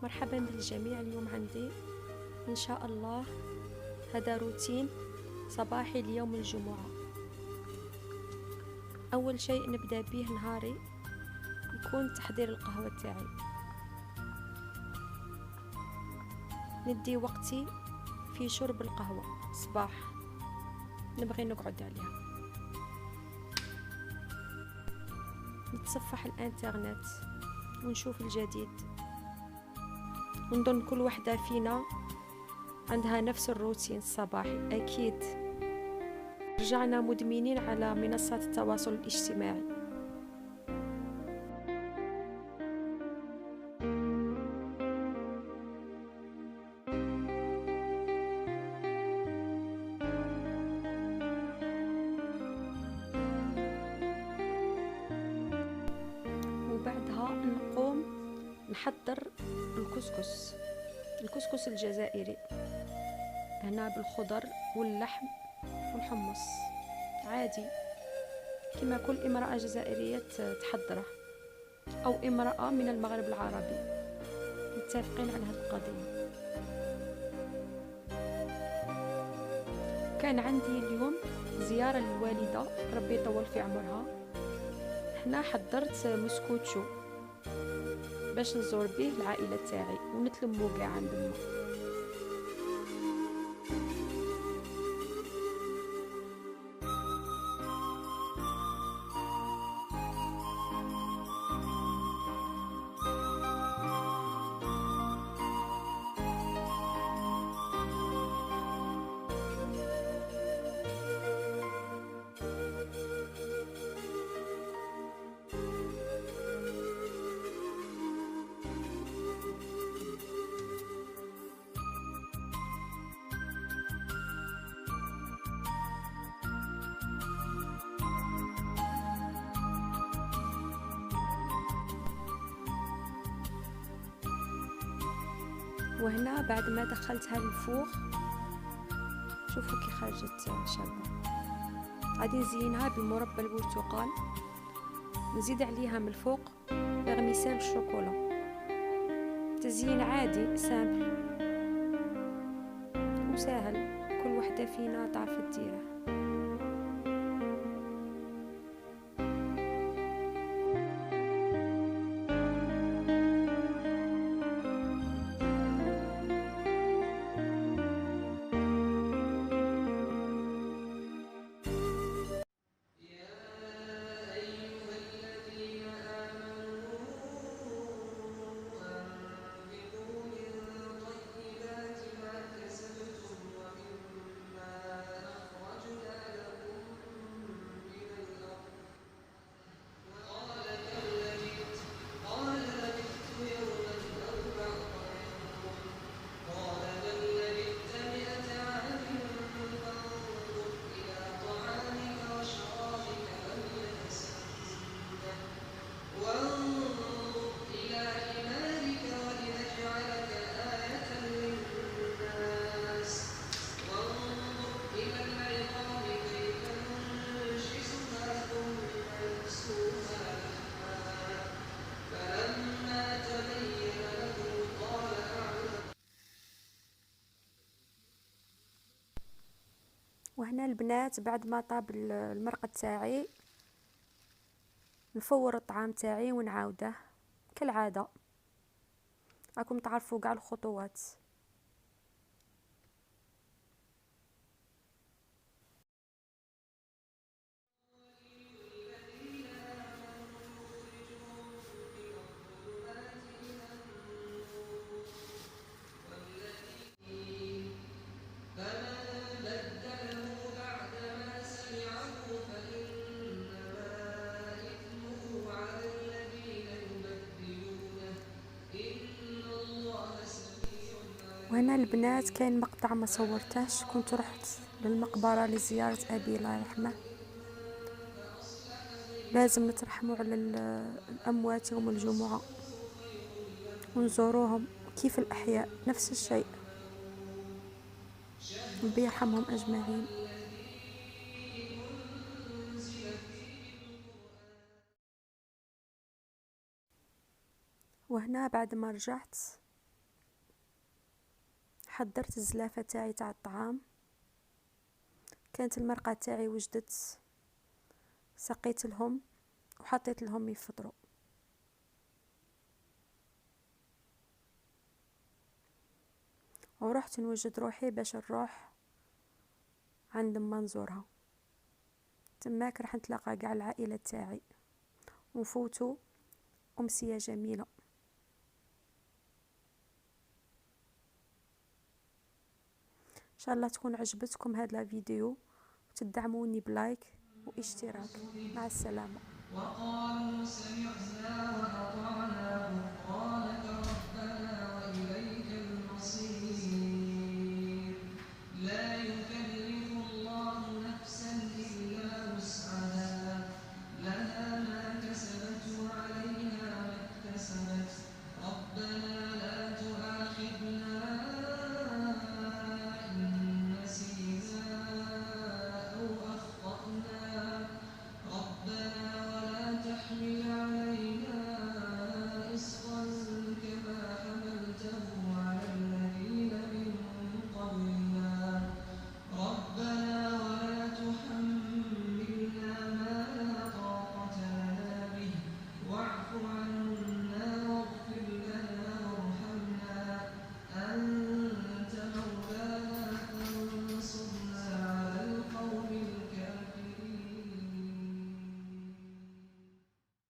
مرحبا بالجميع. اليوم عندي إن شاء الله هذا روتين صباحي ليوم الجمعة. أول شيء نبدأ به نهاري يكون تحضير القهوة تاعي. ندي وقتي في شرب القهوة صباح، نبغي نقعد عليها. نتصفح الانترنت ونشوف الجديد. نظن كل واحدة فينا عندها نفس الروتين الصباحي أكيد. رجعنا مدمنين على منصات التواصل الاجتماعي. وبعدها نقوم نحضر الكسكس الجزائري، هنا بالخضر واللحم والحمص عادي كما كل امرأة جزائرية تحضره، أو امرأة من المغرب العربي متفقين على هذه القضية. كان عندي اليوم زيارة للوالدة ربي يطول في عمرها. هنا حضرت مسكوتشو باش نزور به العائلة تاعي ونتلمو كاع عند ما. وهنا بعد ما دخلتها للفوغ شوفوا كي خرجت شابة. غادي نزينها بمربى البرتقال، نزيد عليها من الفوق فيرميسيل الشوكولا. تزيين عادي سامبل وسهل، كل وحده فينا تعرف ديره. وهنا البنات بعد ما طاب المرقة تاعي نفور الطعام تاعي ونعاوده كالعادة. راكم تعرفوا كاع الخطوات. وهنا البنات كاين مقطع ما صورتهش، كنت رحت للمقبرة لزيارة أبي الله يرحمه. لازم نترحموا على الأموات يوم الجمعة ونزوروهم كيف الأحياء نفس الشيء. ربي يرحمهم أجمعين. وهنا بعد ما رجعت حضرت الزلافه تاعي تاع الطعام. كانت المرقه تاعي وجدت، سقيت لهم وحطيت لهم يفطروا. ورحت نوجد روحي باش نروح عند ما نزورها. تماك راح نتلاقى قاع العائله تاعي ونفوتوا امسيه جميله. ان شاء الله تكون عجبتكم هذا الفيديو وتدعموني بلايك واشتراك. مع السلامه. وقالوا سمعنا وأطعنا